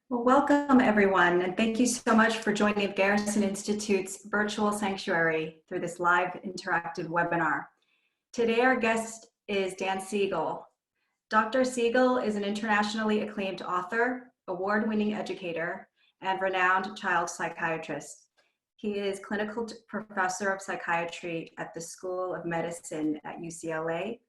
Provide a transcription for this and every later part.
Well, welcome everyone, and thank you so much for joining Garrison Institute's virtual sanctuary through this live interactive webinar. Today our guest is Dan Siegel. Dr. Siegel is an internationally acclaimed author, award-winning educator, and renowned child psychiatrist. He is Clinical Professor of Psychiatry at the School of Medicine at UCLA,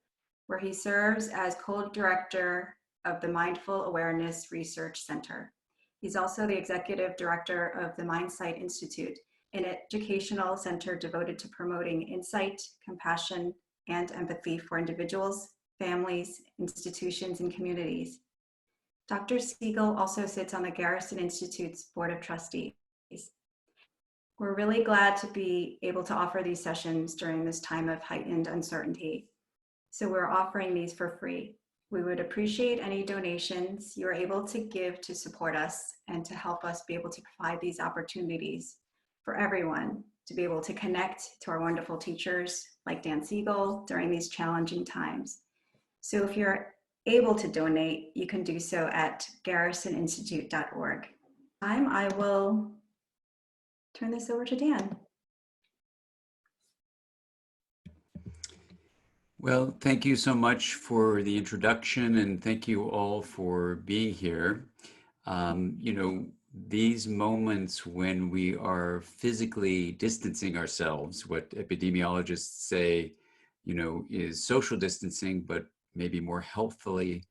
where he serves as co-director of the Mindful Awareness Research Center. He's also the executive director of the Mindsight Institute, an educational center devoted to promoting insight, compassion, and empathy for individuals, families, institutions, and communities. Dr. Siegel also sits on the Garrison Institute's Board of Trustees. We're really glad to be able to offer these sessions during this time of heightened uncertainty. So we're offering these for free. We would appreciate any donations you are able to give to support us and to help us be able to provide these opportunities for everyone to be able to connect to our wonderful teachers like Dan Siegel during these challenging times. So if you're able to donate, you can do so at garrisoninstitute.org. I will turn this over to Dan. Well, thank you so much for the introduction, and thank you all for being here. These moments when we are physically distancing ourselves, what epidemiologists say, is social distancing, but maybe more helpfully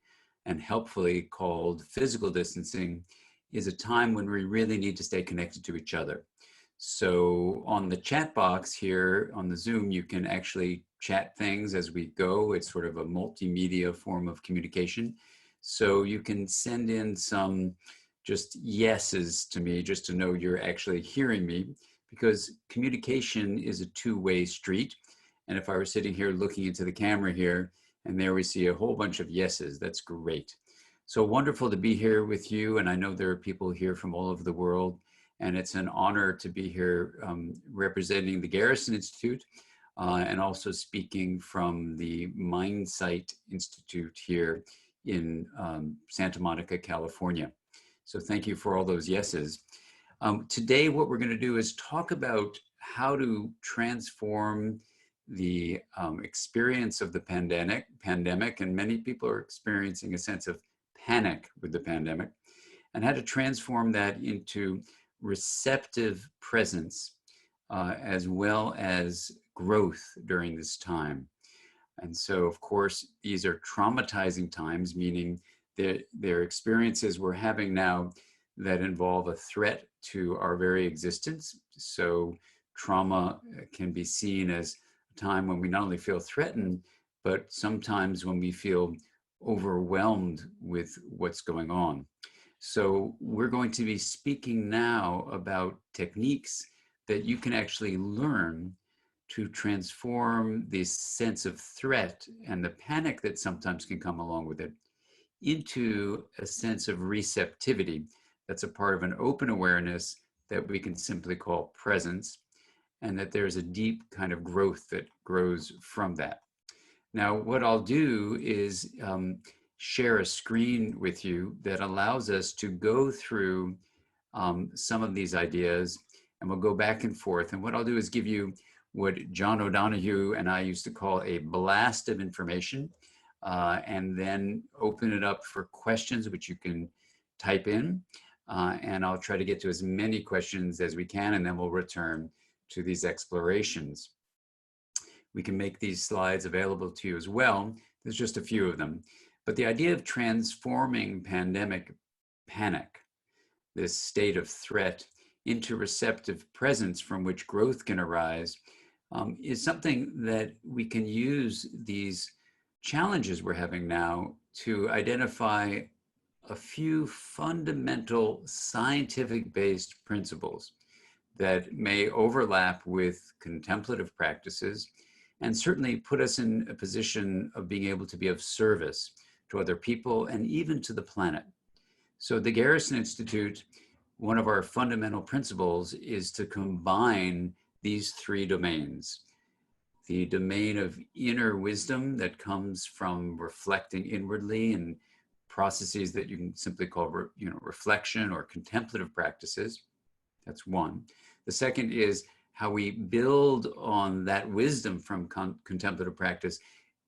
called physical distancing, is a time when we really need to stay connected to each other. So on the chat box here on the Zoom, you can actually chat things as we go. It's sort of a multimedia form of communication. So you can send in some just yeses to me just to know you're actually hearing me, because communication is a two-way street. And if I were sitting here looking into the camera here, and there we see a whole bunch of yeses, that's great. So wonderful to be here with you. And I know there are people here from all over the world. And it's an honor to be here representing the Garrison Institute and also speaking from the Mindsight Institute here in Santa Monica, California. So thank you for all those yeses. Today, what we're going to do is talk about how to transform the experience of the pandemic, and many people are experiencing a sense of panic with the pandemic, and how to transform that into receptive presence as well as growth during this time. And so, of course, these are traumatizing times, meaning that they're experiences we're having now that involve a threat to our very existence. So trauma can be seen as a time when we not only feel threatened, but sometimes when we feel overwhelmed with what's going on. So we're going to be speaking now about techniques that you can actually learn to transform this sense of threat and the panic that sometimes can come along with it into a sense of receptivity that's a part of an open awareness that we can simply call presence, and that there's a deep kind of growth that grows from that. Now, what I'll do is share a screen with you that allows us to go through some of these ideas, and we'll go back and forth. And what I'll do is give you what John O'Donohue and I used to call a blast of information, and then open it up for questions, which you can type in. And I'll try to get to as many questions as we can, and then we'll return to these explorations. We can make these slides available to you as well. There's just a few of them. But the idea of transforming pandemic panic, this state of threat, into receptive presence from which growth can arise, is something that we can use these challenges we're having now to identify a few fundamental scientific-based principles that may overlap with contemplative practices, and certainly put us in a position of being able to be of service to other people and even to the planet. So the Garrison Institute, one of our fundamental principles is to combine these three domains. The domain of inner wisdom that comes from reflecting inwardly and processes that you can simply call, reflection or contemplative practices. That's one. The second is how we build on that wisdom from contemplative practice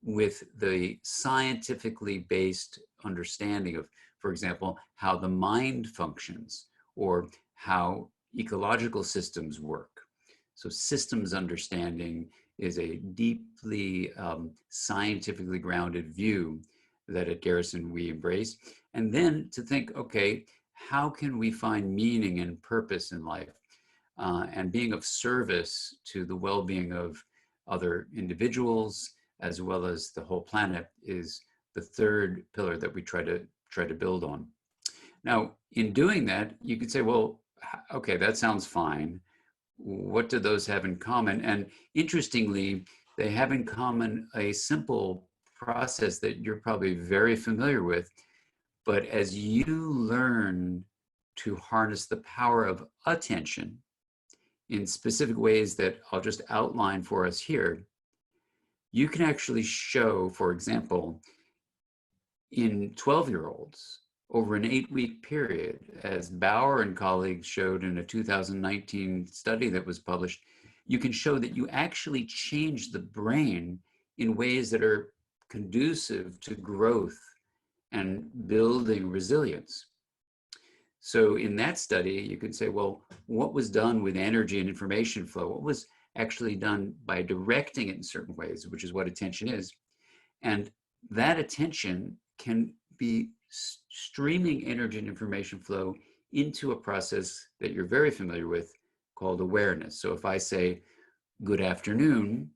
with the scientifically based understanding of, for example, how the mind functions or how ecological systems work. So systems understanding is a deeply scientifically grounded view that at Garrison we embrace. And then to think, okay, how can we find meaning and purpose in life? And being of service to the well-being of other individuals as well as the whole planet is the third pillar that we try to build on. Now, in doing that, you could say, well, okay, that sounds fine. What do those have in common? And interestingly, they have in common a simple process that you're probably very familiar with. But as you learn to harness the power of attention in specific ways that I'll just outline for us here, you can actually show, for example, in 12-year-olds over an 8-week period, as Bauer and colleagues showed in a 2019 study that was published, you can show that you actually change the brain in ways that are conducive to growth and building resilience. So in that study, you could say, well, what was done with energy and information flow? What was actually done by directing it in certain ways, which is what attention is. And that attention can be streaming energy and information flow into a process that you're very familiar with called awareness. So if I say, good afternoon,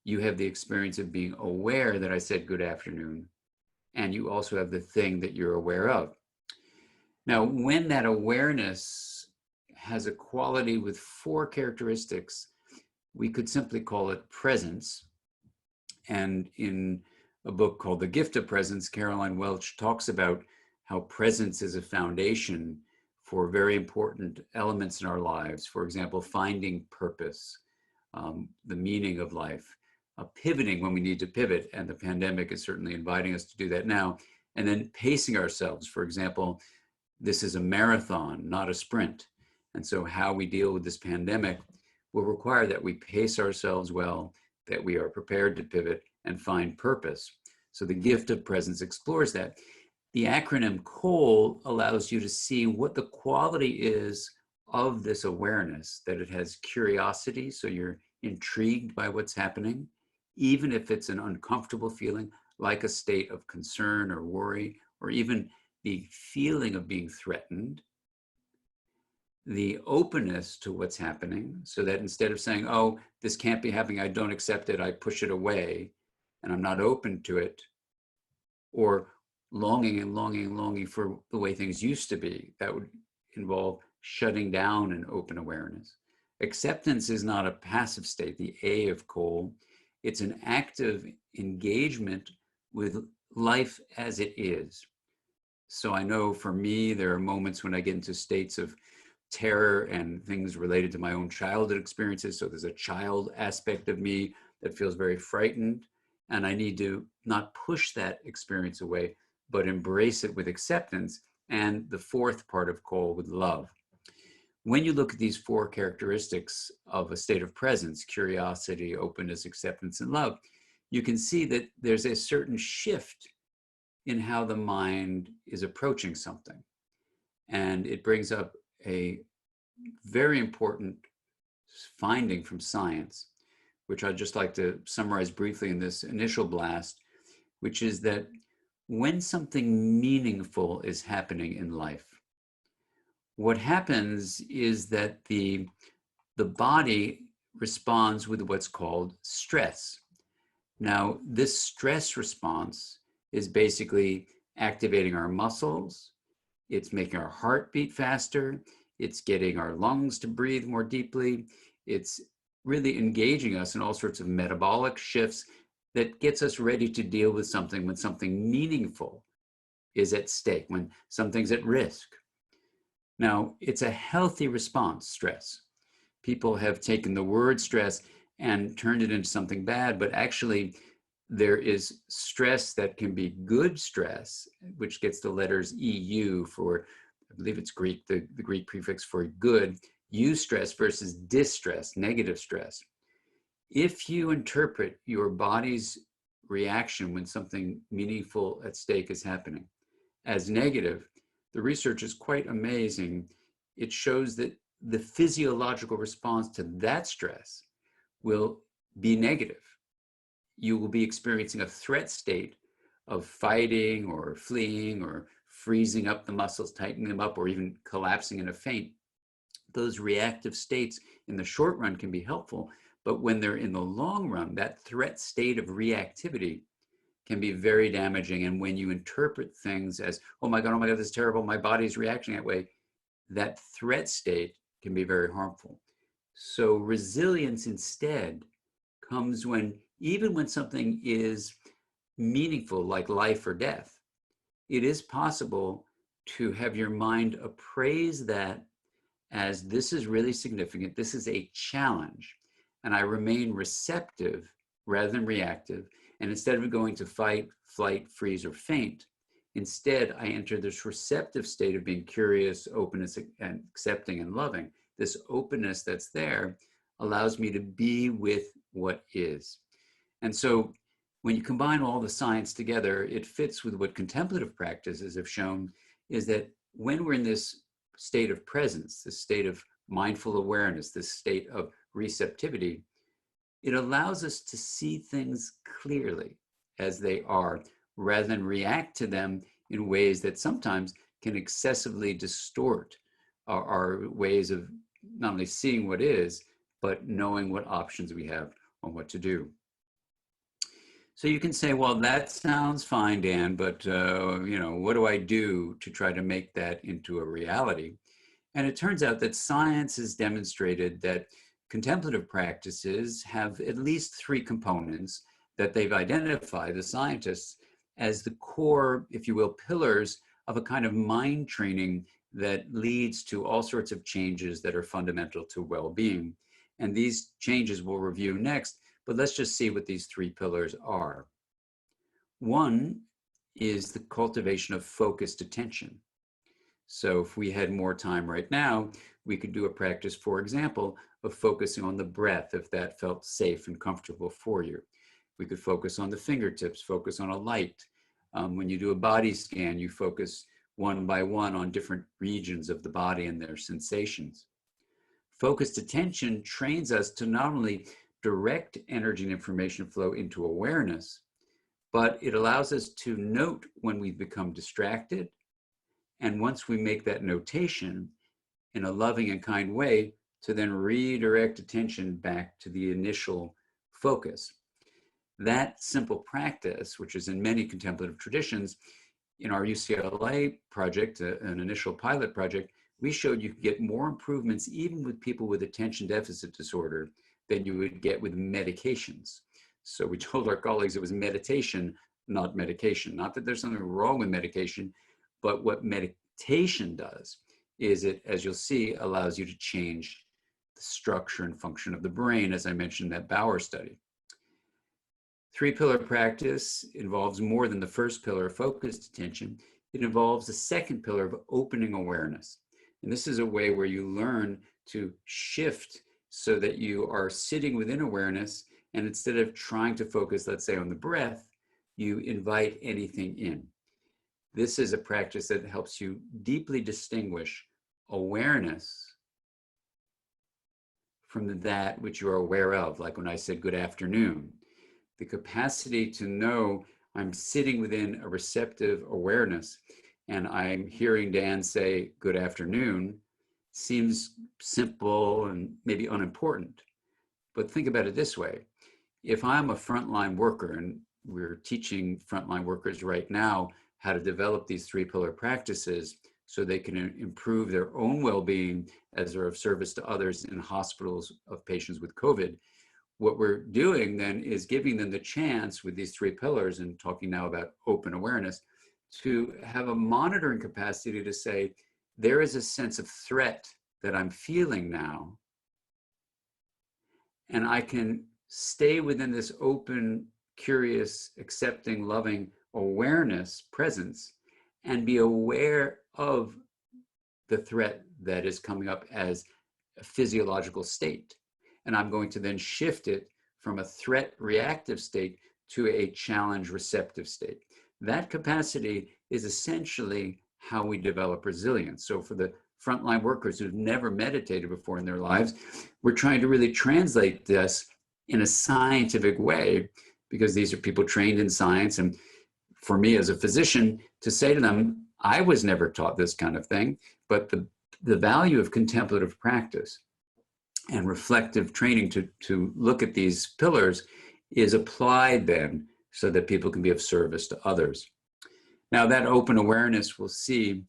you have the experience of being aware that I said good afternoon, and you also have the thing that you're aware of. Now, when that awareness has a quality with 4 characteristics, we could simply call it presence. And in a book called The Gift of Presence, Caroline Welch talks about how presence is a foundation for very important elements in our lives. For example, finding purpose, the meaning of life, pivoting when we need to pivot, and the pandemic is certainly inviting us to do that now, and then pacing ourselves. For example, this is a marathon, not a sprint. And so how we deal with this pandemic will require that we pace ourselves well, that we are prepared to pivot and find purpose. So the gift of presence explores that. The acronym COAL allows you to see what the quality is of this awareness, that it has curiosity, so you're intrigued by what's happening, even if it's an uncomfortable feeling, like a state of concern or worry, or even the feeling of being threatened. The openness to what's happening, so that instead of saying, oh, this can't be happening, I don't accept it, I push it away, and I'm not open to it, or longing and longing and longing for the way things used to be. That would involve shutting down an open awareness. Acceptance is not a passive state, the A of COAL. It's an active engagement with life as it is. So I know for me, there are moments when I get into states of terror and things related to my own childhood experiences. So there's a child aspect of me that feels very frightened, and I need to not push that experience away, but embrace it with acceptance. And the 4th part of COAL with love. When you look at these 4 characteristics of a state of presence, curiosity, openness, acceptance, and love, you can see that there's a certain shift in how the mind is approaching something. And it brings up a very important finding from science, which I'd just like to summarize briefly in this initial blast, which is that when something meaningful is happening in life, what happens is that the body responds with what's called stress. Now, this stress response is basically activating our muscles. It's making our heart beat faster. It's getting our lungs to breathe more deeply. It's really engaging us in all sorts of metabolic shifts that gets us ready to deal with something when something meaningful is at stake, when something's at risk. Now, it's a healthy response, stress. People have taken the word stress and turned it into something bad, but actually there is stress that can be good stress, which gets the letters EU for, I believe it's Greek, the Greek prefix for good, eustress versus distress, negative stress. If you interpret your body's reaction when something meaningful at stake is happening as negative, the research is quite amazing. It shows that the physiological response to that stress will be negative. You will be experiencing a threat state of fighting or fleeing or freezing up the muscles, tightening them up, or even collapsing in a faint. Those reactive states in the short run can be helpful, but when they're in the long run, that threat state of reactivity can be very damaging. And when you interpret things as, oh my God, this is terrible, my body's reacting that way, that threat state can be very harmful. So resilience instead comes when, even when something is meaningful, like life or death, it is possible to have your mind appraise that as this is really significant, this is a challenge, and I remain receptive rather than reactive. And instead of going to fight, flight, freeze, or faint, instead I enter this receptive state of being curious, openness, and accepting and loving. This openness that's there allows me to be with what is. And so when you combine all the science together, it fits with what contemplative practices have shown, is that when we're in this state of presence, this state of mindful awareness, this state of receptivity, it allows us to see things clearly as they are, rather than react to them in ways that sometimes can excessively distort our ways of not only seeing what is, but knowing what options we have on what to do. So you can say, well, that sounds fine, Dan, but what do I do to try to make that into a reality? And it turns out that science has demonstrated that contemplative practices have at least three components that they've identified, the scientists, as the core, if you will, pillars of a kind of mind training that leads to all sorts of changes that are fundamental to well-being. And these changes we'll review next, but let's just see what these three pillars are. One is the cultivation of focused attention. So if we had more time right now, we could do a practice, for example, of focusing on the breath, if that felt safe and comfortable for you. We could focus on the fingertips, focus on a light. When you do a body scan, you focus one by one on different regions of the body and their sensations. Focused attention trains us to not only direct energy and information flow into awareness, but it allows us to note when we've become distracted. And once we make that notation in a loving and kind way, to then redirect attention back to the initial focus. That simple practice, which is in many contemplative traditions, in our UCLA project, an initial pilot project, we showed you could get more improvements even with people with attention deficit disorder than you would get with medications. So we told our colleagues it was meditation, not medication. Not that there's something wrong with medication, but what meditation does is it, as you'll see, allows you to change the structure and function of the brain, as I mentioned in that Bauer study. Three-pillar practice involves more than the first pillar of focused attention. It involves the second pillar of opening awareness. And this is a way where you learn to shift so that you are sitting within awareness, and instead of trying to focus, let's say, on the breath, you invite anything in. This is a practice that helps you deeply distinguish awareness from that which you are aware of, like when I said good afternoon. The capacity to know I'm sitting within a receptive awareness and I'm hearing Dan say good afternoon seems simple and maybe unimportant. But think about it this way. If I'm a frontline worker, and we're teaching frontline workers right now how to develop these three-pillar practices so they can improve their own well-being as they're of service to others in hospitals of patients with COVID. What we're doing then is giving them the chance with these three pillars, and talking now about open awareness, to have a monitoring capacity to say, there is a sense of threat that I'm feeling now, and I can stay within this open curious, accepting, loving awareness, presence, and be aware of the threat that is coming up as a physiological state. And I'm going to then shift it from a threat reactive state to a challenge receptive state. That capacity is essentially how we develop resilience. So for the frontline workers who've never meditated before in their lives, we're trying to really translate this in a scientific way, because these are people trained in science. And for me as a physician, to say to them, I was never taught this kind of thing, but the value of contemplative practice and reflective training to look at these pillars is applied then so that people can be of service to others. Now that open awareness, we'll see,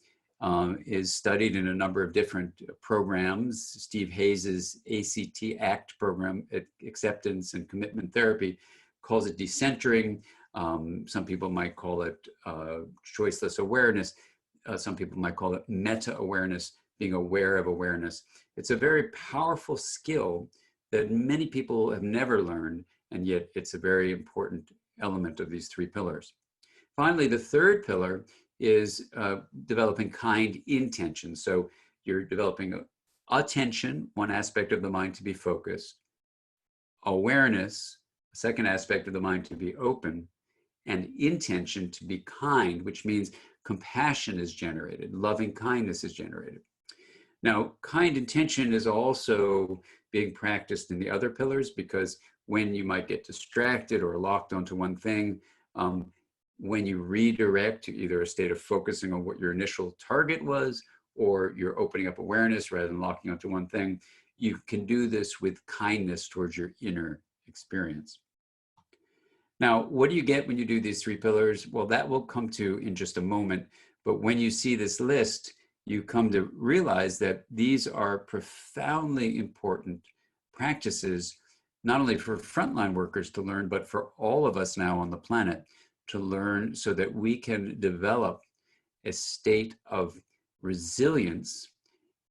is studied in a number of different programs. Steve Hayes's ACT program, Acceptance and Commitment Therapy, calls it decentering. Some people might call it choiceless awareness. Some people might call it meta-awareness, being aware of awareness. It's a very powerful skill that many people have never learned, and yet it's a very important element of these three pillars. Finally, the third pillar is developing kind intention. So you're developing attention, one aspect of the mind to be focused, awareness, a second aspect of the mind to be open, and intention to be kind, which means compassion is generated, loving kindness is generated. Now, kind intention is also being practiced in the other pillars, because when you might get distracted or locked onto one thing, when you redirect to either a state of focusing on what your initial target was, or you're opening up awareness rather than locking onto one thing, you can do this with kindness towards your inner experience. Now, what do you get when you do these three pillars? Well, that will come to in just a moment. But when you see this list, you come to realize that these are profoundly important practices, not only for frontline workers to learn, but for all of us now on the planet to learn, so that we can develop a state of resilience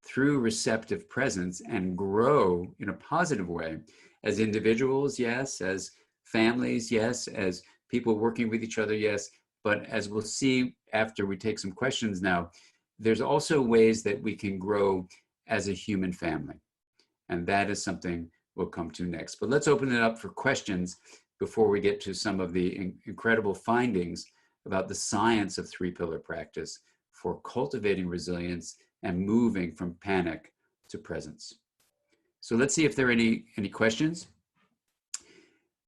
through receptive presence and grow in a positive way as individuals, yes, as families, yes, as people working with each other, yes, but as we'll see after we take some questions now, there's also ways that we can grow as a human family. And that is something we'll come to next. But let's open it up for questions before we get to some of the incredible findings about the science of three-pillar practice for cultivating resilience and moving from panic to presence. So let's see if there are any questions.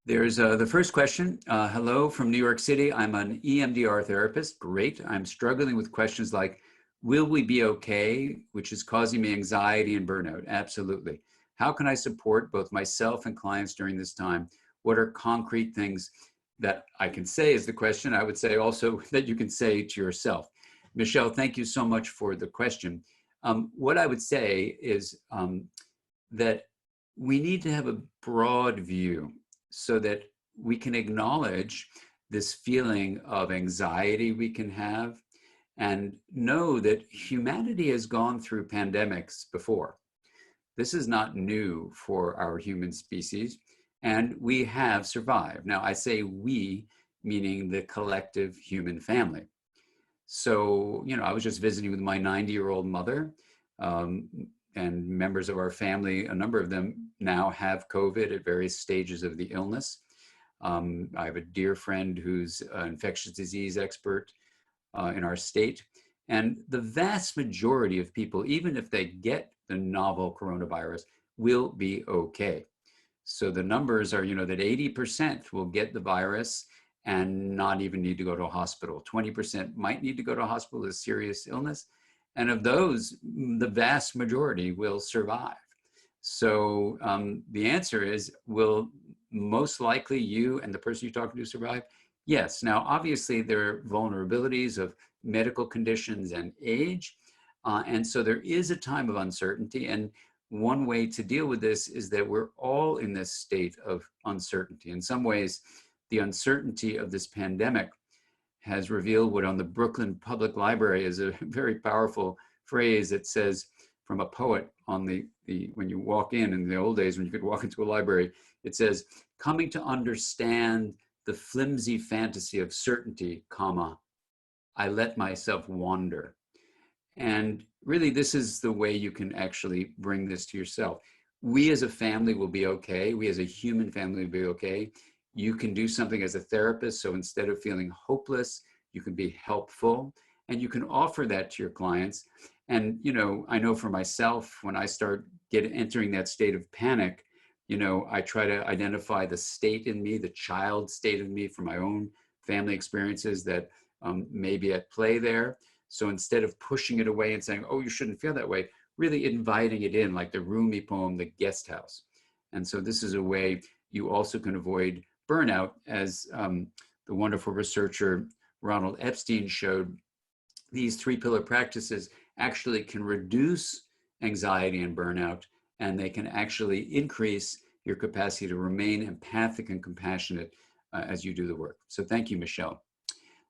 There's the first question. Hello from New York City. I'm an EMDR therapist. Great. I'm struggling with questions like, will we be okay? Which is causing me anxiety and burnout. Absolutely. How can I support both myself and clients during this time? What are concrete things that I can say is the question. I would say also that you can say to yourself. Michelle, thank you so much for the question. What I would say is that we need to have a broad view so that we can acknowledge this feeling of anxiety we can have and know that humanity has gone through pandemics before. This is not new for our human species, and we have survived. Now, I say we, meaning the collective human family. So, you know, I was just visiting with my 90-year-old mother, and members of our family, a number of them now have COVID at various stages of the illness. I have a dear friend who's an infectious disease expert in our state. And the vast majority of people, even if they get the novel coronavirus, will be okay. So the numbers are, you know, that 80% will get the virus and not even need to go to a hospital. 20% might need to go to a hospital with serious illness. And of those, the vast majority will survive. So the answer is, will most likely you and the person you're talking to survive? Yes. Now, obviously, there are vulnerabilities of medical conditions and age. And so there is a time of uncertainty. And one way to deal with this is that we're all in this state of uncertainty. In some ways, the uncertainty of this pandemic has revealed what on the Brooklyn Public Library is a very powerful phrase that says, from a poet on the when you walk in the old days when you could walk into a library, it says, coming to understand the flimsy fantasy of certainty, comma, I let myself wander. And really, this is the way you can actually bring this to yourself. We as a family will be okay. We as a human family will be okay. You can do something as a therapist. So instead of feeling hopeless, you can be helpful, and you can offer that to your clients. And, you know, I know for myself, when I start entering that state of panic, you know, I try to identify the state in me, the child state in me from my own family experiences that may be at play there. So instead of pushing it away and saying, oh, you shouldn't feel that way, really inviting it in, like the Rumi poem, The Guest House. And so this is a way you also can avoid burnout, as the wonderful researcher Ronald Epstein showed. These 3-pillar practices actually can reduce anxiety and burnout, and they can actually increase your capacity to remain empathic and compassionate as you do the work. So thank you, Michelle.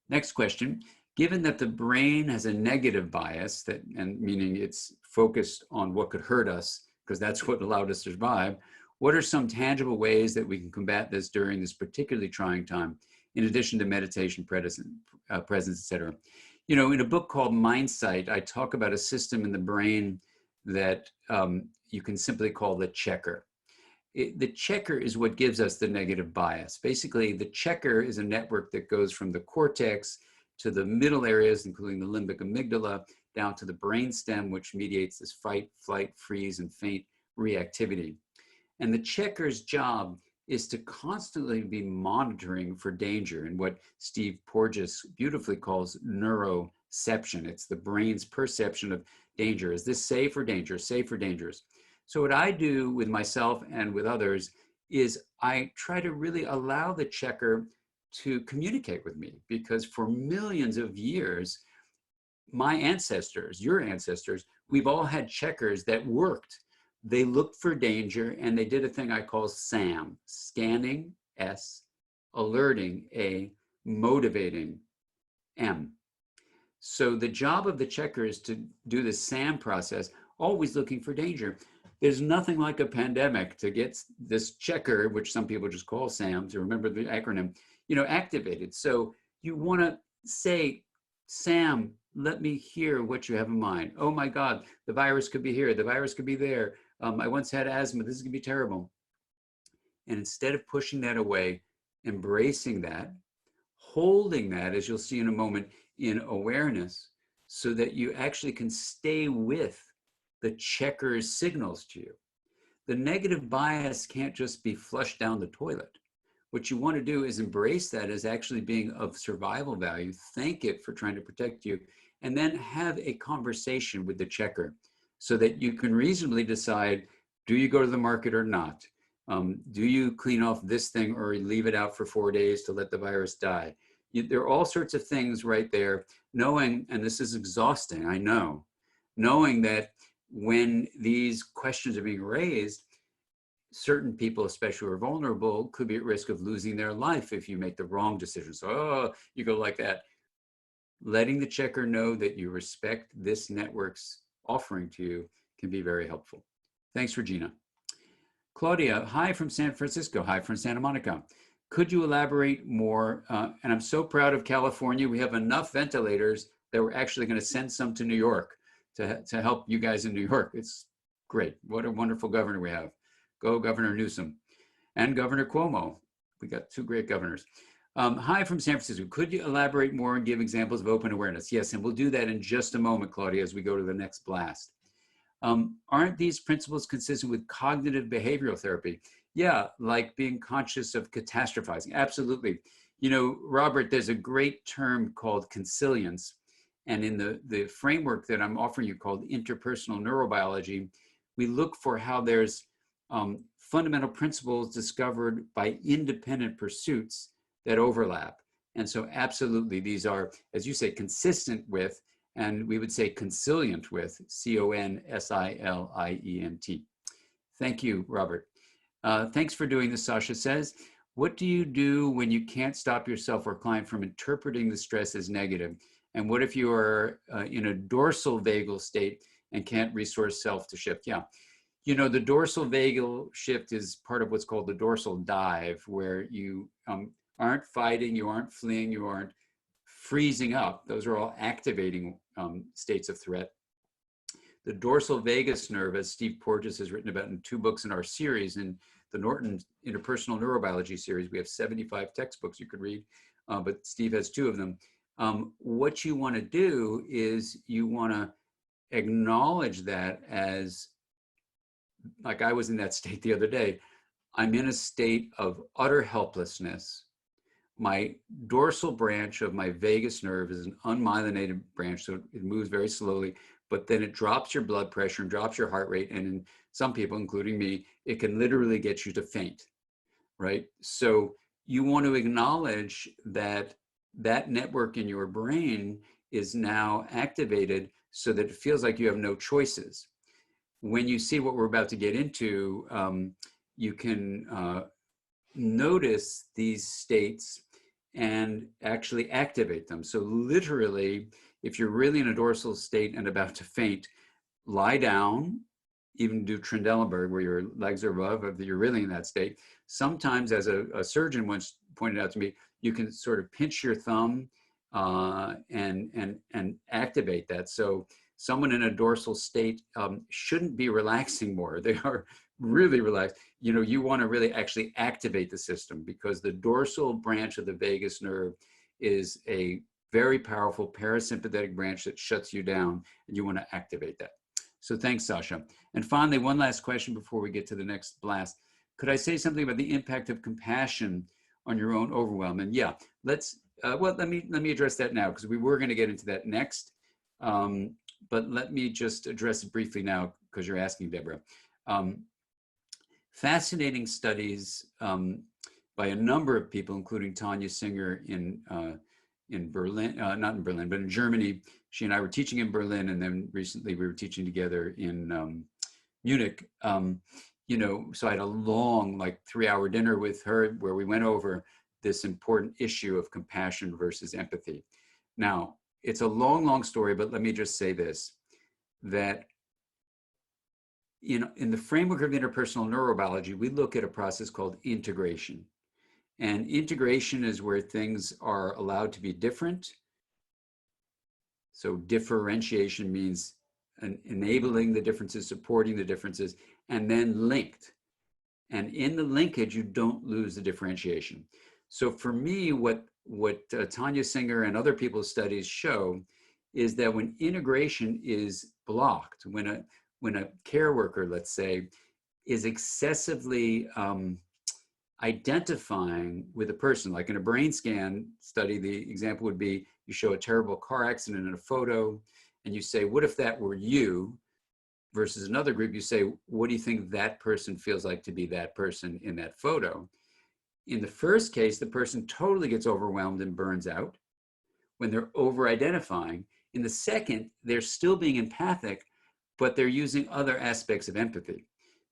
Next question. Given that the brain has a negative bias, and meaning it's focused on what could hurt us, because that's what allowed us to survive, what are some tangible ways that we can combat this during this particularly trying time, in addition to meditation, presence, etc.? You know, in a book called Mindsight, I talk about a system in the brain that you can simply call the checker. The checker is what gives us the negative bias. Basically, the checker is a network that goes from the cortex to the middle areas, including the limbic amygdala, down to the brainstem, which mediates this fight, flight, freeze, and faint reactivity. And the checker's job is to constantly be monitoring for danger, and what Steve Porges beautifully calls neuroception. It's the brain's perception of danger. Is this safe or dangerous? Safe or dangerous? So what I do with myself and with others is I try to really allow the checker to communicate with me, because for millions of years, my ancestors, your ancestors, we've all had checkers that worked. They looked for danger, and they did a thing I call SAM, scanning, S, alerting, A, motivating, M. So the job of the checker is to do the SAM process, always looking for danger. There's nothing like a pandemic to get this checker, which some people just call SAM, to remember the acronym, you know, activated. So you want to say, Sam, let me hear what you have in mind. Oh my God, the virus could be here. The virus could be there. I once had asthma. This is going to be terrible. And instead of pushing that away, embracing that, holding that, as you'll see in a moment, in awareness, so that you actually can stay with the checker's signals to you. The negative bias can't just be flushed down the toilet. What you want to do is embrace that as actually being of survival value, thank it for trying to protect you, and then have a conversation with the checker so that you can reasonably decide, do you go to the market or not? Do you clean off this thing or leave it out for 4 days to let the virus die? There are all sorts of things right there, knowing, and this is exhausting, I know, knowing that when these questions are being raised, certain people, especially who are vulnerable, could be at risk of losing their life if you make the wrong decision. So, oh, you go like that. Letting the checker know that you respect this network's offering to you can be very helpful. Thanks, Regina. Claudia, hi from San Francisco. Hi from Santa Monica. Could you elaborate more? And I'm so proud of California. We have enough ventilators that we're actually going to send some to New York to help you guys in New York. It's great. What a wonderful governor we have. Go Governor Newsom and Governor Cuomo. We got 2 great governors. Hi from San Francisco. Could you elaborate more and give examples of open awareness? Yes, and we'll do that in just a moment, Claudia, as we go to the next blast. Aren't these principles consistent with cognitive behavioral therapy? Yeah, like being conscious of catastrophizing. Absolutely. You know, Robert, there's a great term called consilience. And in the framework that I'm offering you called interpersonal neurobiology, we look for how there's fundamental principles discovered by independent pursuits that overlap. And so absolutely, these are, as you say, consistent with, and we would say consilient with, C-O-N-S-I-L-I-E-N-T. Thank you, Robert. Thanks for doing this, Sasha says. What do you do when you can't stop yourself or client from interpreting the stress as negative? And what if you are in a dorsal vagal state and can't resource self to shift? Yeah. You know, the dorsal vagal shift is part of what's called the dorsal dive, where you aren't fighting, you aren't fleeing, you aren't freezing up. Those are all activating states of threat. The dorsal vagus nerve, as Steve Porges has written about in 2 books in our series, in the Norton Interpersonal Neurobiology series, we have 75 textbooks you could read, but Steve has 2 of them. What you want to do is you want to acknowledge that as, like I was in that state the other day, I'm in a state of utter helplessness. My dorsal branch of my vagus nerve is an unmyelinated branch, so it moves very slowly, but then it drops your blood pressure and drops your heart rate. And in some people, including me, it can literally get you to faint, right? So you want to acknowledge that that network in your brain is now activated so that it feels like you have no choices. When you see what we're about to get into, you can notice these states and actually activate them. So literally, if you're really in a dorsal state and about to faint, lie down, even do Trendelenburg where your legs are above, if you're really in that state. Sometimes, as a surgeon once pointed out to me, you can sort of pinch your thumb and activate that. So someone in a dorsal state shouldn't be relaxing more. They are really relaxed. You know, you want to really actually activate the system, because the dorsal branch of the vagus nerve is a very powerful parasympathetic branch that shuts you down, and you want to activate that. So thanks, Sasha. And finally, one last question before we get to the next blast. Could I say something about the impact of compassion on your own overwhelm? And yeah, let's, well, let me address that now, because we were going to get into that next. But let me just address it briefly now, because you're asking, Deborah. Fascinating studies by a number of people, including Tanya Singer in Berlin, not in Berlin, but in Germany. She and I were teaching in Berlin, and then recently we were teaching together in Munich. You know, so I had a long, like 3-hour dinner with her where we went over this important issue of compassion versus empathy. Now, it's a long, long story, but let me just say this, that in the framework of interpersonal neurobiology, we look at a process called integration. And integration is where things are allowed to be different. So differentiation means enabling the differences, supporting the differences, and then linked. And in the linkage, you don't lose the differentiation. So for me, what Tanya Singer and other people's studies show is that when integration is blocked, when a care worker, let's say, is excessively identifying with a person, like in a brain scan study, the example would be you show a terrible car accident in a photo and you say, what if that were you? Versus another group, you say, what do you think that person feels like to be that person in that photo? In the first case, the person totally gets overwhelmed and burns out when they're over-identifying. In the second, they're still being empathic, but they're using other aspects of empathy.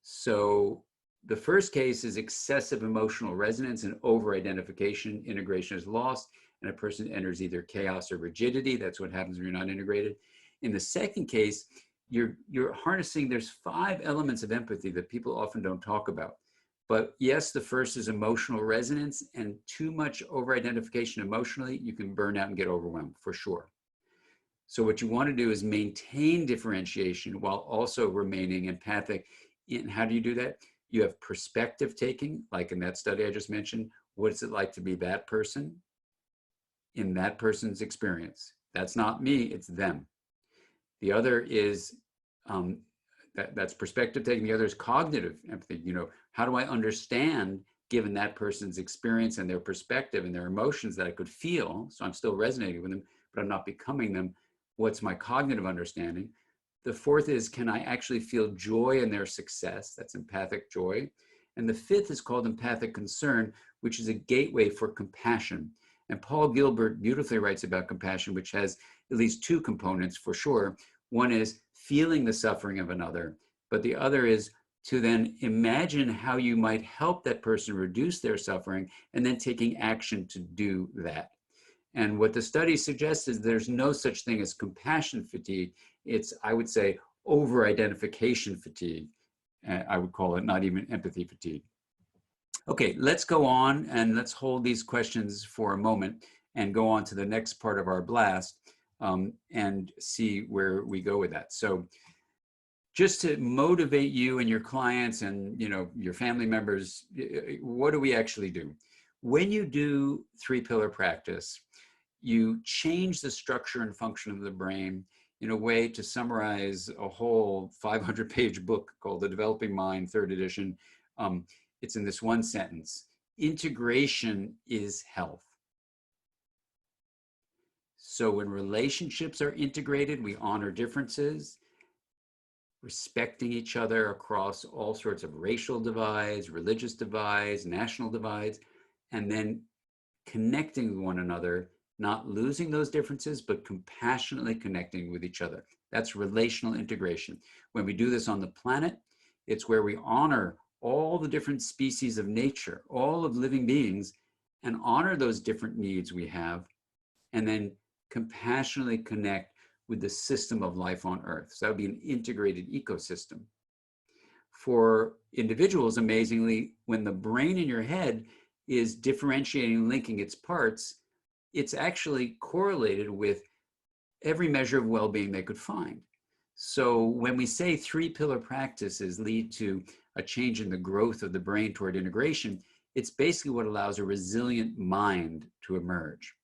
So the first case is excessive emotional resonance and over-identification. Integration is lost, and a person enters either chaos or rigidity. That's what happens when you're not integrated. In the second case, you're harnessing, there's 5 elements of empathy that people often don't talk about. But yes, the first is emotional resonance, and too much over-identification emotionally, you can burn out and get overwhelmed, for sure. So what you want to do is maintain differentiation while also remaining empathic. And how do you do that? You have perspective taking, like in that study I just mentioned. What is it like to be that person in that person's experience? That's not me, it's them. The other is, that's perspective taking. The other is cognitive empathy. You know, how do I understand, given that person's experience and their perspective and their emotions that I could feel, so I'm still resonating with them, but I'm not becoming them. What's my cognitive understanding? The fourth is, can I actually feel joy in their success? That's empathic joy. And the fifth is called empathic concern, which is a gateway for compassion. And Paul Gilbert beautifully writes about compassion, which has at least 2 components for sure. One is feeling the suffering of another, but the other is to then imagine how you might help that person reduce their suffering, and then taking action to do that. And what the study suggests is there's no such thing as compassion fatigue. It's, I would say, over-identification fatigue. I would call it, not even empathy fatigue. Okay, let's go on and let's hold these questions for a moment and go on to the next part of our blast and see where we go with that. So just to motivate you and your clients and your family members, what do we actually do? When you do 3-pillar practice, you change the structure and function of the brain in a way to summarize a whole 500-page book called The Developing Mind, 3rd edition. It's in this one sentence: integration is health. So when relationships are integrated, we honor differences, respecting each other across all sorts of racial divides, religious divides, national divides, and then connecting with one another, not losing those differences, but compassionately connecting with each other. That's relational integration. When we do this on the planet, it's where we honor all the different species of nature, all of living beings, and honor those different needs we have, and then compassionately connect with the system of life on Earth. So that would be an integrated ecosystem. For individuals, amazingly, when the brain in your head is differentiating and linking its parts, it's actually correlated with every measure of well-being they could find. So when we say 3-pillar practices lead to a change in the growth of the brain toward integration, it's basically what allows a resilient mind to emerge.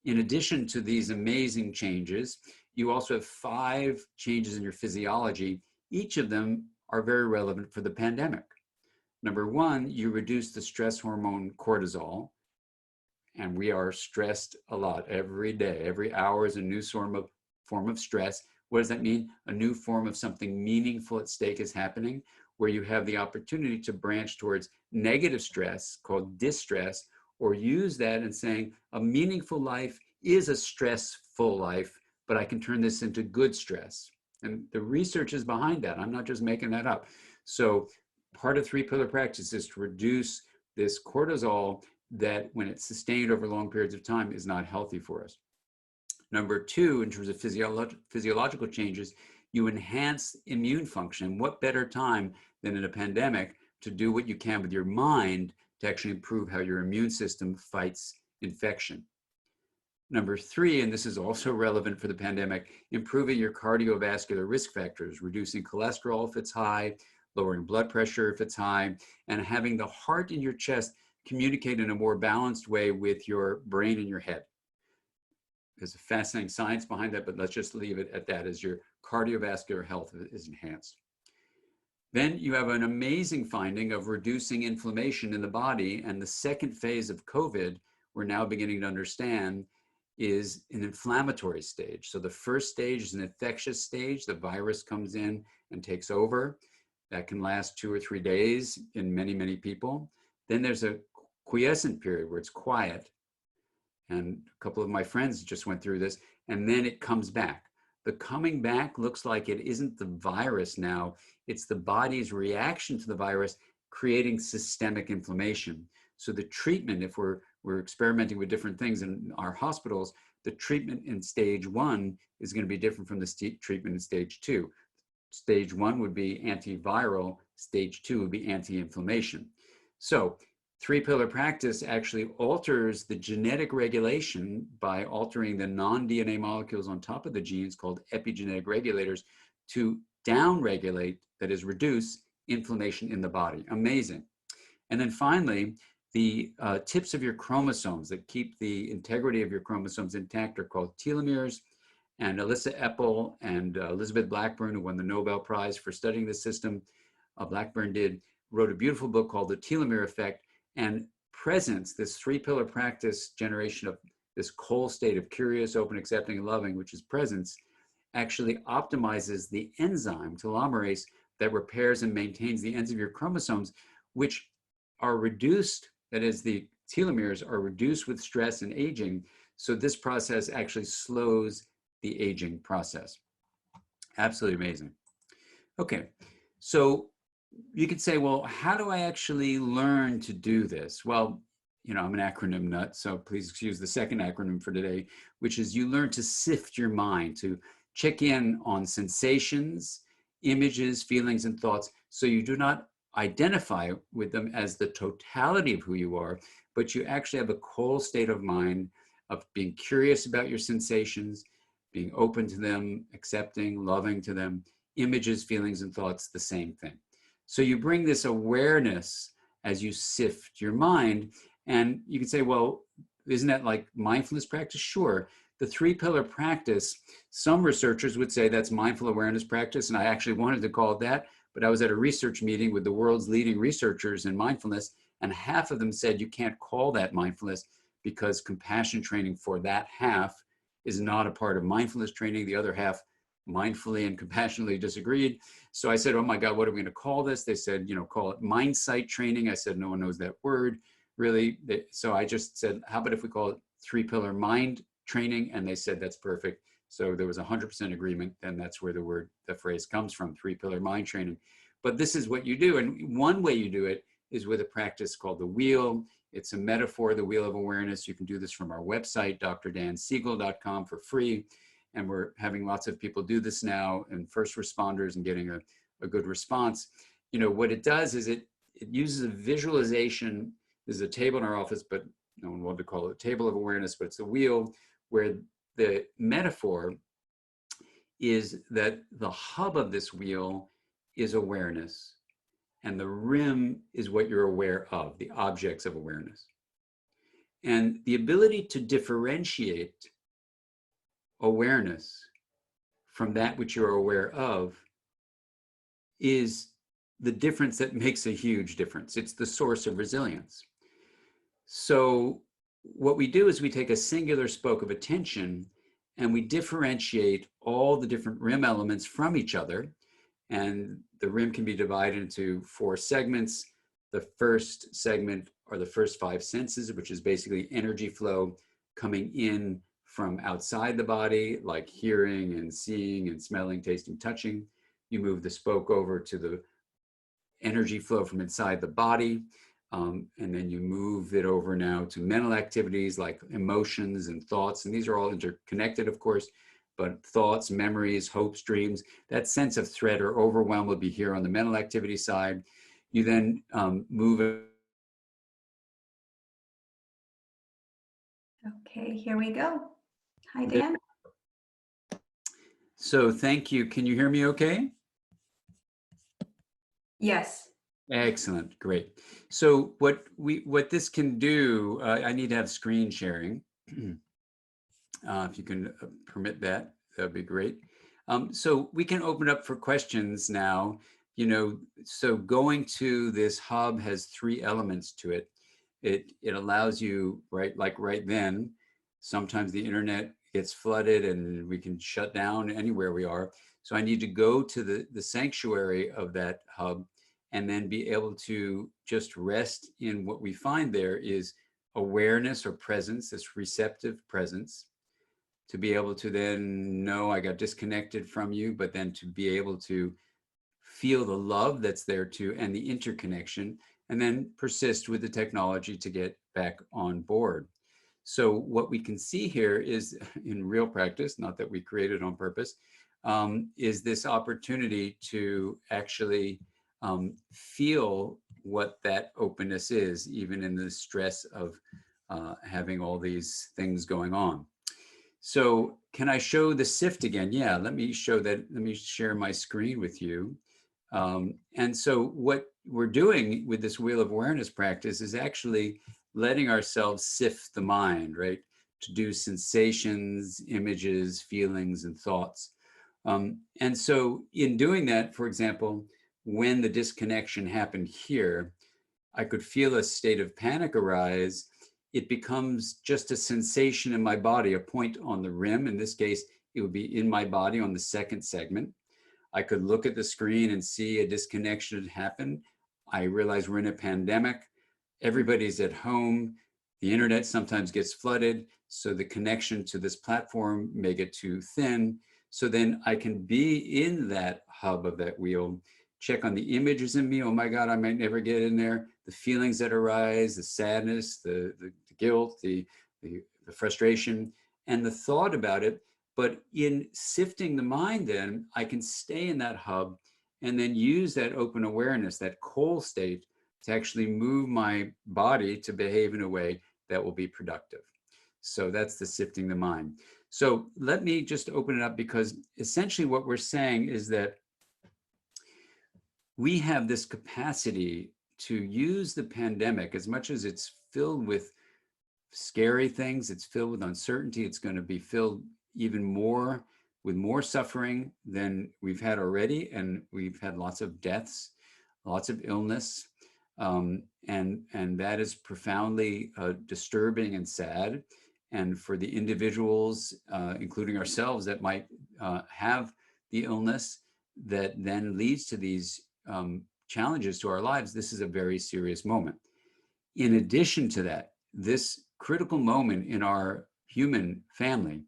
In addition to these amazing changes, you also have 5 changes in your physiology. Each of them are very relevant for the pandemic. Number 1, you reduce the stress hormone cortisol. And we are stressed a lot every day. Every hour is a new form of stress. What does that mean? A new form of something meaningful at stake is happening, where you have the opportunity to branch towards negative stress called distress, or use that and saying a meaningful life is a stressful life, but I can turn this into good stress. And the research is behind that. I'm not just making that up. So part of 3-pillar practice is to reduce this cortisol that, when it's sustained over long periods of time, is not healthy for us. Number 2, in terms of physiological changes, you enhance immune function. What better time than in a pandemic to do what you can with your mind to actually improve how your immune system fights infection? Number 3, and this is also relevant for the pandemic, improving your cardiovascular risk factors, reducing cholesterol if it's high, lowering blood pressure if it's high, and having the heart in your chest communicate in a more balanced way with your brain and your head. There's a fascinating science behind that, but let's just leave it at that, as your cardiovascular health is enhanced. Then you have an amazing finding of reducing inflammation in the body, and the second phase of COVID, we're now beginning to understand, is an inflammatory stage. So the first stage is an infectious stage. The virus comes in and takes over. That can last 2 or 3 days in many, many people. Then there's a quiescent period where it's quiet. And a couple of my friends just went through this, and then it comes back. The coming back looks like it isn't the virus now, it's the body's reaction to the virus creating systemic inflammation. So the treatment, if we're experimenting with different things in our hospitals, the treatment in stage 1 is going to be different from the treatment in stage 2. Stage 1 would be antiviral, stage 2 would be anti-inflammation. So 3-pillar practice actually alters the genetic regulation by altering the non-DNA molecules on top of the genes, called epigenetic regulators, to downregulate, that is, reduce inflammation in the body. Amazing. And then finally, the tips of your chromosomes that keep the integrity of your chromosomes intact are called telomeres. And Alyssa Epple and Elizabeth Blackburn, who won the Nobel Prize for studying this system, Blackburn wrote a beautiful book called The Telomere Effect. And presence, this 3-pillar practice generation of this whole state of curious, open, accepting, and loving, which is presence, actually optimizes the enzyme telomerase that repairs and maintains the ends of your chromosomes, which are reduced, that is, the telomeres are reduced with stress and aging. So this process actually slows the aging process. Absolutely amazing. Okay, so you could say, well, how do I actually learn to do this? Well, I'm an acronym nut, so please excuse the second acronym for today, which is you learn to sift your mind, to check in on sensations, images, feelings, and thoughts, so you do not identify with them as the totality of who you are, but you actually have a whole state of mind of being curious about your sensations, being open to them, accepting, loving to them, images, feelings, and thoughts, the same thing. So you bring this awareness as you sift your mind, and you can say, well, isn't that like mindfulness practice? Sure. The 3-pillar practice, some researchers would say that's mindful awareness practice, and I actually wanted to call it that, but I was at a research meeting with the world's leading researchers in mindfulness, and half of them said you can't call that mindfulness because compassion training for that half is not a part of mindfulness training. The other half mindfully and compassionately disagreed. So I said, oh my God, what are we going to call this? They said, call it Mindsight training. I said, no one knows that word, really. So I just said, how about if we call it 3-pillar mind training? And they said, that's perfect. So there was 100% agreement, and that's where the phrase comes from, 3-pillar mind training. But this is what you do. And one way you do it is with a practice called the wheel. It's a metaphor, the wheel of awareness. You can do this from our website, drdansiegel.com, for free. And we're having lots of people do this now, and first responders, and getting a good response. What it does is it uses a visualization. There's a table in our office, but no one wanted to call it a table of awareness, but it's a wheel where the metaphor is that the hub of this wheel is awareness, and the rim is what you're aware of, the objects of awareness. And the ability to differentiate awareness from that which you're aware of is the difference that makes a huge difference. It's the source of resilience. So what we do is we take a singular spoke of attention and we differentiate all the different rim elements from each other. And the rim can be divided into 4 segments. The first segment are the first 5 senses, which is basically energy flow coming in from outside the body, like hearing and seeing and smelling, tasting, touching. You move the spoke over to the energy flow from inside the body. And then you move it over now to mental activities like emotions and thoughts. And these are all interconnected, of course, but thoughts, memories, hopes, dreams, that sense of threat or overwhelm will be here on the mental activity side. You then move it. Okay, here we go. Hi, Dan. So thank you. Can you hear me okay? Yes. Excellent, great. So what this can do, I need to have screen sharing. If you can permit that, that'd be great. So we can open up for questions now. So going to this hub has 3 elements to it. It allows you, right then, sometimes the internet gets flooded and we can shut down anywhere we are. So I need to go to the sanctuary of that hub and then be able to just rest in what we find there is awareness or presence, this receptive presence, to be able to then know I got disconnected from you, but then to be able to feel the love that's there too, and the interconnection, and then persist with the technology to get back on board. So what we can see here is, in real practice, not that we created on purpose, is this opportunity to actually feel what that openness is, even in the stress of having all these things going on. So can I show the sift again? Yeah, let me show that. Let me share my screen with you. And so what we're doing with this wheel of awareness practice is actually letting ourselves sift the mind, right? To do sensations, images, feelings, and thoughts. And so in doing that, for example, when the disconnection happened here, I could feel a state of panic arise. It becomes just a sensation in my body, a point on the rim. In this case, it would be in my body on the 2nd segment. I could look at the screen and see a disconnection had happened. I realize we're in a pandemic. Everybody's at home. The internet sometimes gets flooded. So the connection to this platform may get too thin. So then I can be in that hub of that wheel, check on the images in me. Oh my God, I might never get in there. The feelings that arise, the sadness, the guilt, the frustration, and the thought about it. But in sifting the mind, then I can stay in that hub and then use that open awareness, that coal state, to actually move my body to behave in a way that will be productive. So that's the sifting the mind. So let me just open it up, because essentially what we're saying is that we have this capacity to use the pandemic, as much as it's filled with scary things, it's filled with uncertainty, it's going to be filled even more with more suffering than we've had already. And we've had lots of deaths, lots of illness. And that is profoundly disturbing and sad. And for the individuals, including ourselves, that might have the illness that then leads to these challenges to our lives, this is a very serious moment. In addition to that, this critical moment in our human family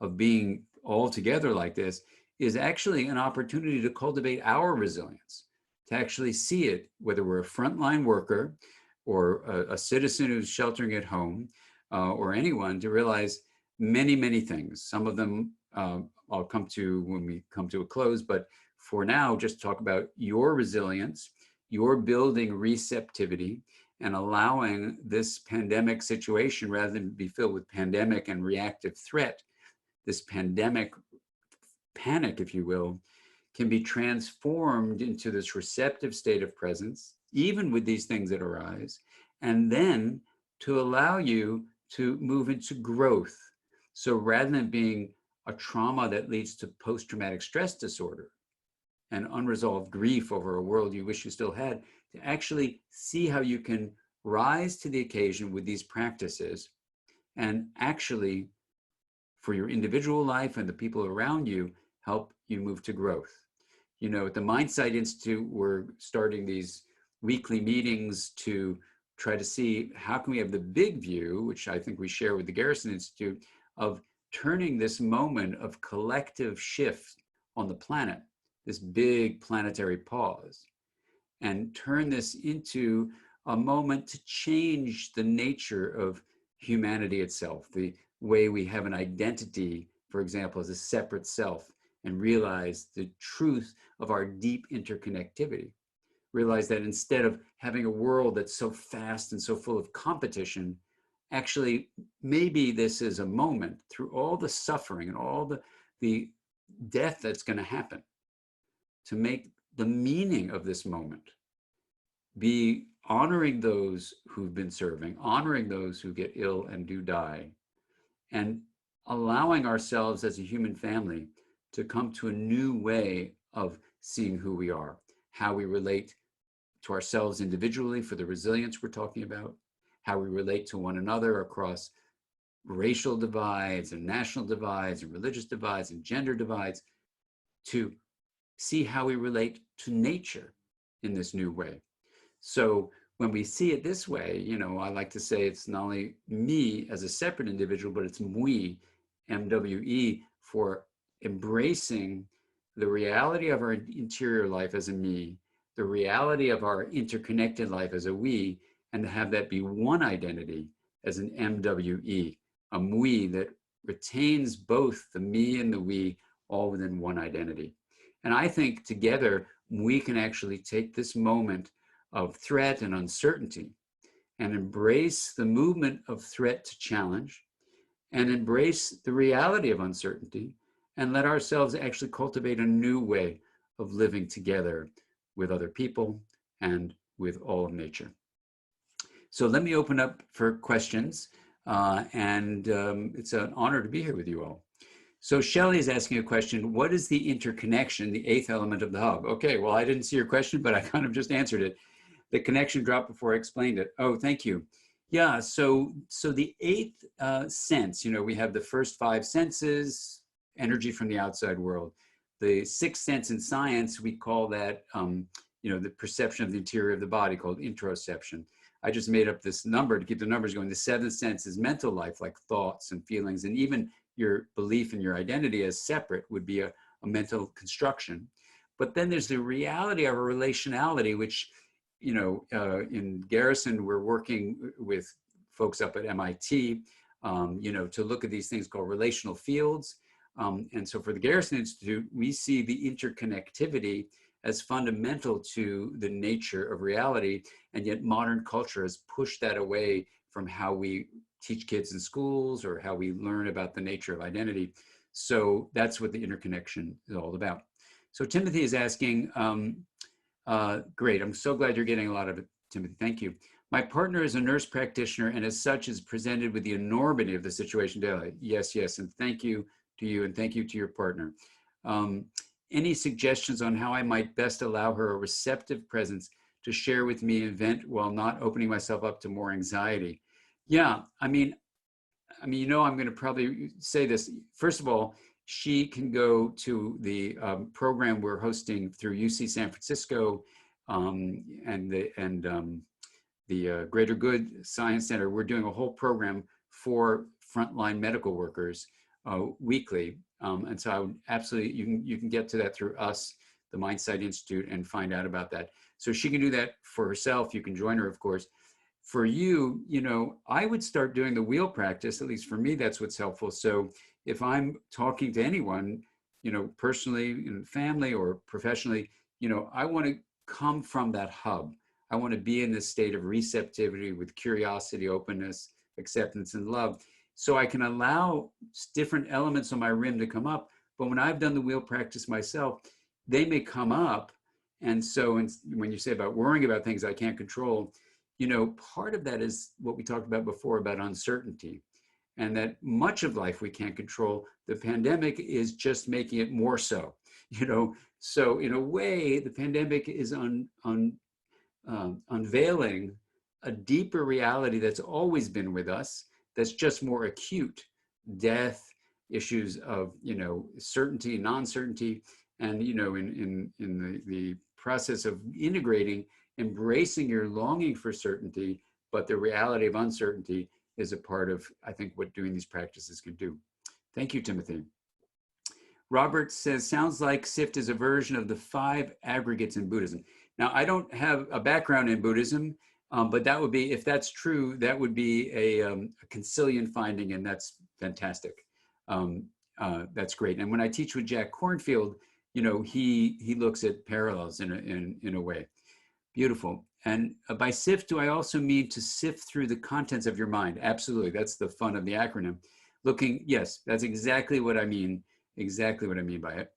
of being all together like this is actually an opportunity to cultivate our resilience, to actually see it, whether we're a frontline worker or a citizen who's sheltering at home, or anyone, to realize many, many things. Some of them I'll come to when we come to a close, but for now, just talk about your resilience, your building receptivity, and allowing this pandemic situation, rather than be filled with pandemic and reactive threat, this pandemic panic, if you will, can be transformed into this receptive state of presence, even with these things that arise, and then to allow you to move into growth. So rather than being a trauma that leads to post-traumatic stress disorder and unresolved grief over a world you wish you still had, to actually see how you can rise to the occasion with these practices, and actually, for your individual life and the people around you, help you move to growth. You know, at the Mindsight Institute, we're starting these weekly meetings to try to see how can we have the big view, which I think we share with the Garrison Institute, of turning this moment of collective shift on the planet, this big planetary pause, and turn this into a moment to change the nature of humanity itself, the way we have an identity, for example, as a separate self, and realize the truth of our deep interconnectivity. Realize that instead of having a world that's so fast and so full of competition, actually, maybe this is a moment, through all the suffering and all the death that's going to happen, to make the meaning of this moment be honoring those who've been serving, honoring those who get ill and do die, and allowing ourselves as a human family to come to a new way of seeing who we are, how we relate to ourselves individually for the resilience we're talking about, how we relate to one another across racial divides and national divides and religious divides and gender divides, to see how we relate to nature in this new way. So when we see it this way, you know, I like to say it's not only me as a separate individual, but it's we, MWE, for embracing the reality of our interior life as a me, the reality of our interconnected life as a we, and to have that be one identity as an MWE, a we that retains both the me and the we, all within one identity. And I think together we can actually take this moment of threat and uncertainty and embrace the movement of threat to challenge, and embrace the reality of uncertainty, and let ourselves actually cultivate a new way of living together with other people and with all of nature. So let me open up for questions, and it's an honor to be here with you all. So Shelley is asking a question: what is the interconnection, the eighth element of the hub? Okay, well, I didn't see your question, but I kind of just answered it. The connection dropped before I explained it. Oh, thank you. Yeah, so the eighth sense, you know, we have the first five senses, energy from the outside world. The sixth sense in science, we call that, you know, the perception of the interior of the body, called interoception. I just made up this number to keep the numbers going. The seventh sense is mental life, like thoughts and feelings, and even your belief in your identity as separate would be a mental construction. But then there's the reality of a relationality, which, you know, in Garrison, we're working with folks up at MIT, you know, to look at these things called relational fields. And so for the Garrison Institute, we see the interconnectivity as fundamental to the nature of reality. And yet modern culture has pushed that away from how we teach kids in schools or how we learn about the nature of identity. So that's what the interconnection is all about. So Timothy is asking, great, I'm so glad you're getting a lot of it, Timothy, thank you. My partner is a nurse practitioner and as such is presented with the enormity of the situation daily. Yes, yes, and thank you to you and thank you to your partner. Any suggestions on how I might best allow her a receptive presence to share with me and vent while not opening myself up to more anxiety? Yeah, I mean, you know, I'm going to probably say this. First of all, she can go to the program we're hosting through UC San Francisco and the Greater Good Science Center. We're doing a whole program for frontline medical workers weekly. And so I would absolutely, you can get to that through us, the Mindsight Institute, and find out about that. So she can do that for herself. You can join her, of course. For you, you know, I would start doing the wheel practice. At least for me, that's what's helpful. So if I'm talking to anyone, you know, personally, in family or professionally, you know, I want to come from that hub. I want to be in this state of receptivity with curiosity, openness, acceptance, and love. So I can allow different elements on my rim to come up. But when I've done the wheel practice myself, they may come up. And so when you say about worrying about things I can't control, you know, part of that is what we talked about before about uncertainty, and that much of life we can't control. The pandemic is just making it more so, you know. So in a way, the pandemic is unveiling a deeper reality that's always been with us, that's just more acute. Death, issues of, you know, certainty, non-certainty, and, you know, in the process of integrating, embracing your longing for certainty, but the reality of uncertainty is a part of, I think, what doing these practices can do. Thank you, Timothy. Robert says, sounds like SIFT is a version of the 5 aggregates in Buddhism. Now, I don't have a background in Buddhism, but that would be, if that's true, that would be a Concilian finding, and that's fantastic. That's great. And when I teach with Jack Kornfield, you know, he looks at parallels in a way. Beautiful. And by sift, do I also mean to sift through the contents of your mind? Absolutely. That's the fun of the acronym. Looking, yes, that's exactly what I mean. Exactly what I mean by it.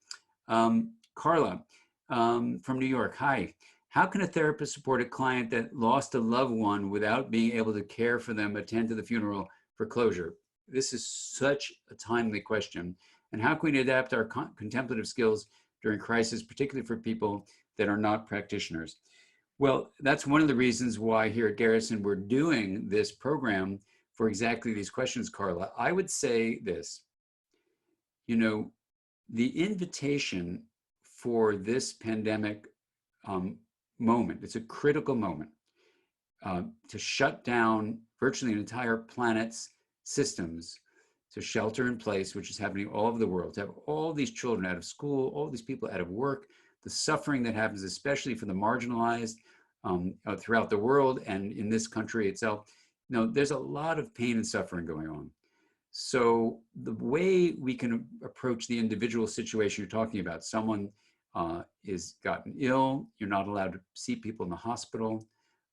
Carla from New York. Hi. How can a therapist support a client that lost a loved one without being able to care for them, attend to the funeral for closure? This is such a timely question. And how can we adapt our contemplative skills during crisis, particularly for people that are not practitioners? Well, that's one of the reasons why here at Garrison we're doing this program for exactly these questions, Carla. I would say this, you know, the invitation for this pandemic moment, it's a critical moment to shut down virtually an entire planet's systems, to shelter in place, which is happening all over the world, to have all these children out of school, all these people out of work, the suffering that happens, especially for the marginalized throughout the world and in this country itself. You know, there's a lot of pain and suffering going on. So the way we can approach the individual situation you're talking about, someone is gotten ill, you're not allowed to see people in the hospital,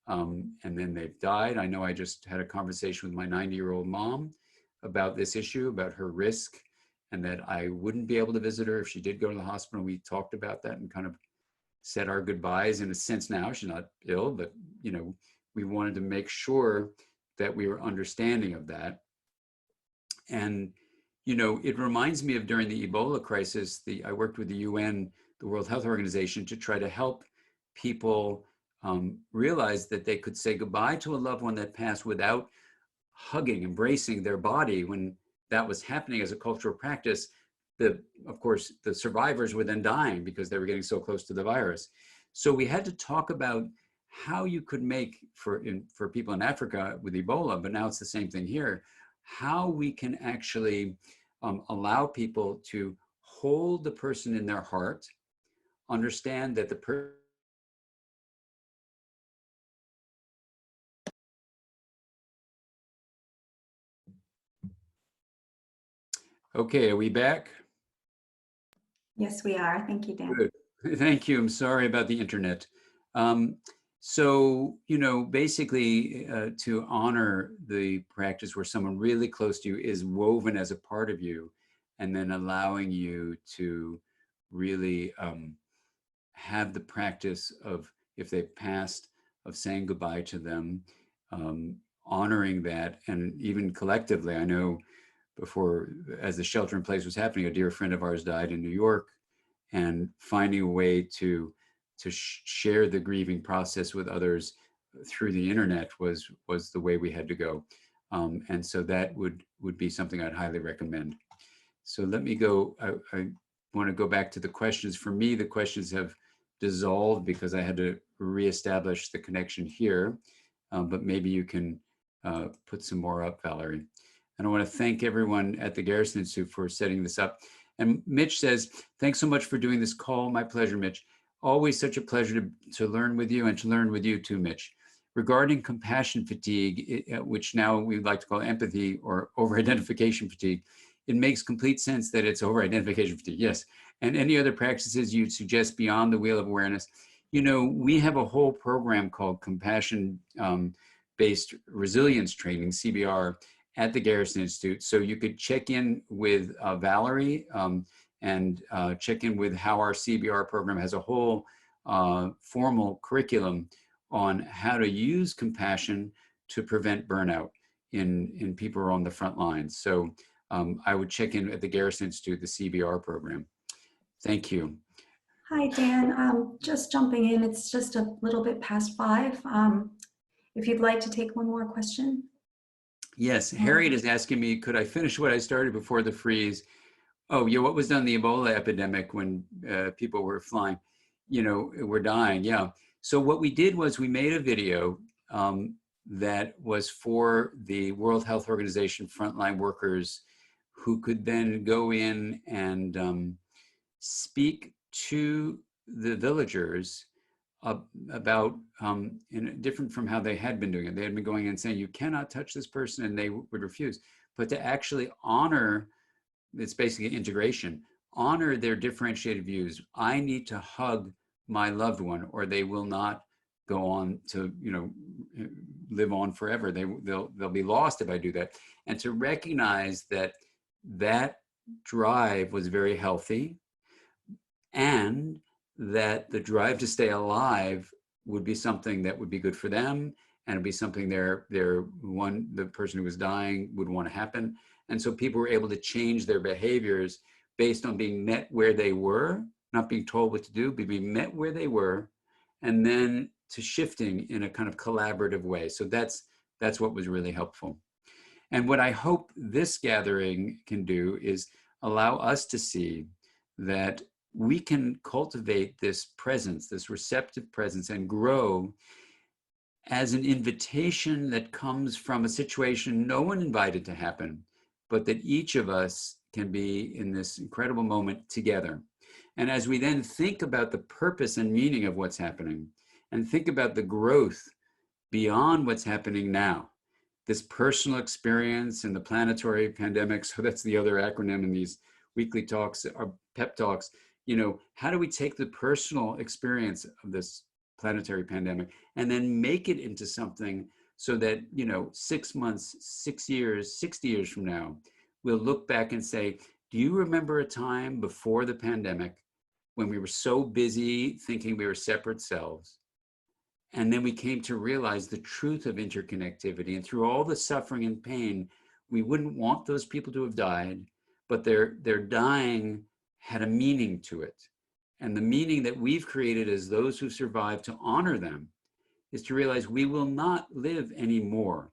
and then they've died. I know I just had a conversation with my 90-year-old mom about this issue, about her risk, and that I wouldn't be able to visit her if she did go to the hospital. We talked about that and kind of said our goodbyes in a sense. Now she's not ill, but, you know, we wanted to make sure that we were understanding of that. And, you know, it reminds me of during the Ebola crisis, I worked with the UN, the World Health Organization, to try to help people realize that they could say goodbye to a loved one that passed without hugging, embracing their body. When that was happening as a cultural practice, of course, the survivors were then dying because they were getting so close to the virus. So we had to talk about how you could make, for people in Africa with Ebola, but now it's the same thing here, how we can actually allow people to hold the person in their heart, understand that the person. Okay, are we back? Yes, we are. Thank you, Dan. Good. Thank you. I'm sorry about the internet. Um, so, basically, to honor the practice where someone really close to you is woven as a part of you, and then allowing you to really have the practice of, if they've passed, of saying goodbye to them, honoring that, and even collectively. I know before, as the shelter in place was happening, a dear friend of ours died in New York, and finding a way to share the grieving process with others through the internet was the way we had to go, and so that would be something I'd highly recommend. So let me go. I want to go back to the questions. For me, the questions have dissolved because I had to reestablish the connection here, but maybe you can put some more up, Valerie. And I want to thank everyone at the Garrison Institute for setting this up. And Mitch says, thanks so much for doing this call. My pleasure, Mitch. Always such a pleasure to learn with you and to learn with you too, Mitch. Regarding compassion fatigue, which now we like to call empathy or over-identification fatigue, it makes complete sense that it's over-identification fatigue, yes. And any other practices you'd suggest beyond the wheel of awareness? We have a whole program called compassion-based resilience training, CBR, at the Garrison Institute. So you could check in with Valerie and check in with how our CBR program has a whole formal curriculum on how to use compassion to prevent burnout in people who are on the front lines. So I would check in at the Garrison Institute, the CBR program. Thank you. Hi, Dan. Just jumping in. It's just a little bit past 5. If you'd like to take one more question. Yes, Harriet is asking me, could I finish what I started before the freeze? Oh, yeah, what was done the Ebola epidemic when people were flying, were dying, yeah. So what we did was we made a video that was for the World Health Organization frontline workers who could then go in and speak to the villagers about different from how they had been doing it. They had been going and saying, you cannot touch this person, and they would refuse. But to actually honor, it's basically integration, honor their differentiated views. I need to hug my loved one, or they will not go on to, live on forever. They'll be lost if I do that. And to recognize that that drive was very healthy, and that the drive to stay alive would be something that would be good for them, and it'd be something the person who was dying would want to happen. And so people were able to change their behaviors based on being met where they were, not being told what to do, but being met where they were, and then to shifting in a kind of collaborative way. So that's what was really helpful. And what I hope this gathering can do is allow us to see that we can cultivate this presence, this receptive presence, and grow as an invitation that comes from a situation no one invited to happen, but that each of us can be in this incredible moment together. And as we then think about the purpose and meaning of what's happening, and think about the growth beyond what's happening now, this personal experience and the planetary pandemic, so that's the other acronym in these weekly talks, or pep talks, how do we take the personal experience of this planetary pandemic and then make it into something so that, 6 months, 6 years, 60 years from now, we'll look back and say, do you remember a time before the pandemic when we were so busy thinking we were separate selves? And then we came to realize the truth of interconnectivity, and through all the suffering and pain, we wouldn't want those people to have died, but their dying had a meaning to it. And the meaning that we've created as those who survived to honor them is to realize we will not live anymore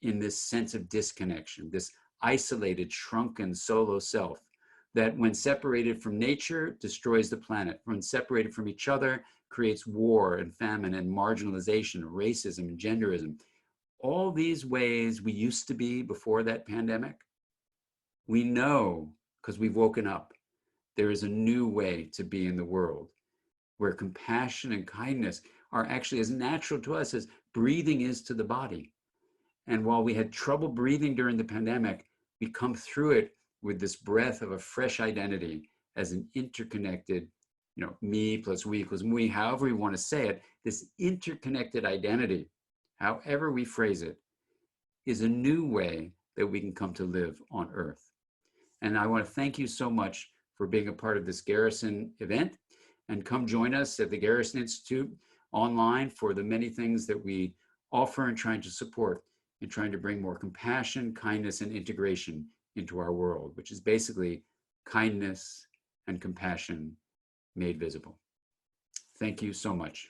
in this sense of disconnection, this isolated, shrunken, solo self that when separated from nature destroys the planet, when separated from each other creates war and famine and marginalization, racism and genderism. All these ways we used to be before that pandemic, we know because we've woken up. There is a new way to be in the world where compassion and kindness are actually as natural to us as breathing is to the body. And while we had trouble breathing during the pandemic, we come through it with this breath of a fresh identity as an interconnected, me plus we equals we, however we want to say it, this interconnected identity, however we phrase it, is a new way that we can come to live on Earth. And I want to thank you so much for being a part of this Garrison event, and come join us at the Garrison Institute online for the many things that we offer and trying to support in trying to bring more compassion, kindness, and integration into our world, which is basically kindness and compassion made visible. Thank you so much.